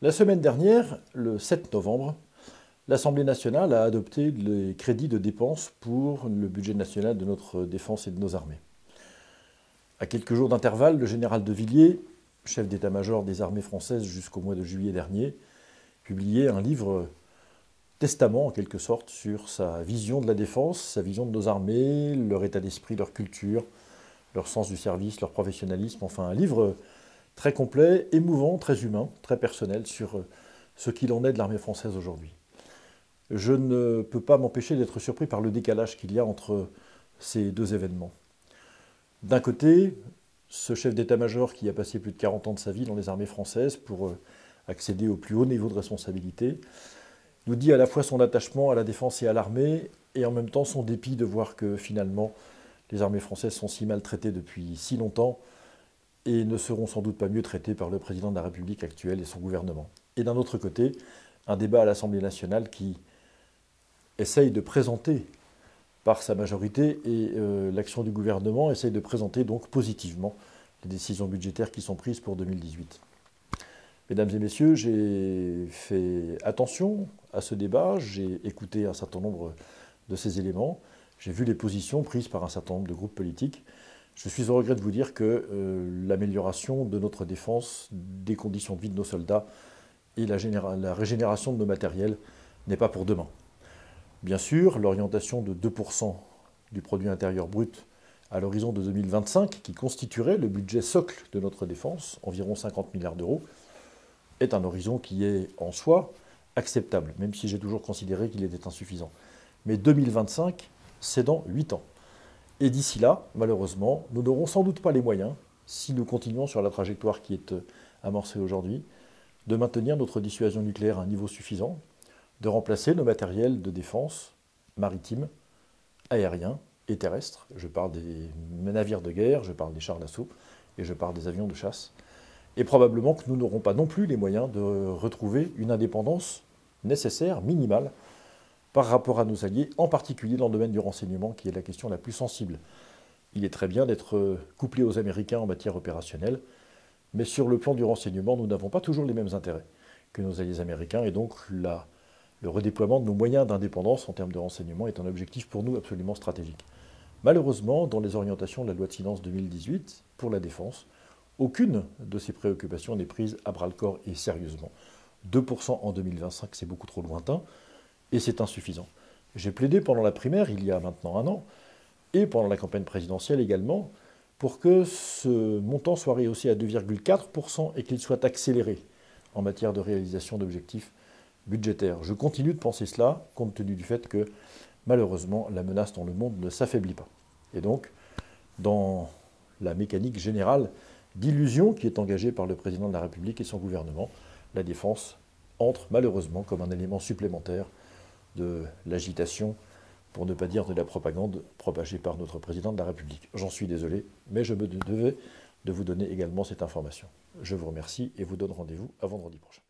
La semaine dernière, le 7 novembre, l'Assemblée nationale a adopté les crédits de dépenses pour le budget national de notre défense et de nos armées. À quelques jours d'intervalle, le général de Villiers, chef d'état-major des armées françaises jusqu'au mois de juillet dernier, publiait un livre testament en quelque sorte sur sa vision de la défense, sa vision de nos armées, leur état d'esprit, leur culture, leur sens du service, leur professionnalisme, enfin un livre très complet, émouvant, très humain, très personnel sur ce qu'il en est de l'armée française aujourd'hui. Je ne peux pas m'empêcher d'être surpris par le décalage qu'il y a entre ces deux événements. D'un côté, ce chef d'état-major qui a passé plus de 40 ans de sa vie dans les armées françaises pour accéder au plus haut niveau de responsabilité, nous dit à la fois son attachement à la défense et à l'armée, et en même temps son dépit de voir que finalement les armées françaises sont si maltraitées depuis si longtemps et ne seront sans doute pas mieux traitées par le président de la République actuelle et son gouvernement. Et d'un autre côté, un débat à l'Assemblée nationale qui essaye de présenter par sa majorité et l'action du gouvernement, essaye de présenter donc positivement les décisions budgétaires qui sont prises pour 2018. Mesdames et messieurs, j'ai fait attention à ce débat, j'ai écouté un certain nombre de ces éléments, j'ai vu les positions prises par un certain nombre de groupes politiques. Je suis au regret de vous dire que l'amélioration de notre défense, des conditions de vie de nos soldats et la régénération de nos matériels n'est pas pour demain. Bien sûr, l'orientation de 2% du produit intérieur brut à l'horizon de 2025, qui constituerait le budget socle de notre défense, environ 50 milliards d'euros, est un horizon qui est en soi acceptable, même si j'ai toujours considéré qu'il était insuffisant. Mais 2025, c'est dans 8 ans. Et d'ici là, malheureusement, nous n'aurons sans doute pas les moyens, si nous continuons sur la trajectoire qui est amorcée aujourd'hui, de maintenir notre dissuasion nucléaire à un niveau suffisant, de remplacer nos matériels de défense maritimes, aériens et terrestres. Je parle des navires de guerre, je parle des chars d'assaut et je parle des avions de chasse. Et probablement que nous n'aurons pas non plus les moyens de retrouver une indépendance nécessaire, minimale, par rapport à nos alliés, en particulier dans le domaine du renseignement, qui est la question la plus sensible. Il est très bien d'être couplé aux Américains en matière opérationnelle, mais sur le plan du renseignement, nous n'avons pas toujours les mêmes intérêts que nos alliés américains, et donc le redéploiement de nos moyens d'indépendance en termes de renseignement est un objectif pour nous absolument stratégique. Malheureusement, dans les orientations de la loi de finances 2018 pour la défense, aucune de ces préoccupations n'est prise à bras-le-corps et sérieusement. 2% en 2025, c'est beaucoup trop lointain et c'est insuffisant. J'ai plaidé pendant la primaire, il y a maintenant un an, et pendant la campagne présidentielle également, pour que ce montant soit rehaussé à 2,4% et qu'il soit accéléré en matière de réalisation d'objectifs budgétaires. Je continue de penser cela, compte tenu du fait que, malheureusement, la menace dans le monde ne s'affaiblit pas. Et donc, dans la mécanique générale d'illusion qui est engagée par le président de la République et son gouvernement, la défense entre malheureusement comme un élément supplémentaire de l'agitation, pour ne pas dire de la propagande propagée par notre président de la République. J'en suis désolé, mais je me devais de vous donner également cette information. Je vous remercie et vous donne rendez-vous à vendredi prochain.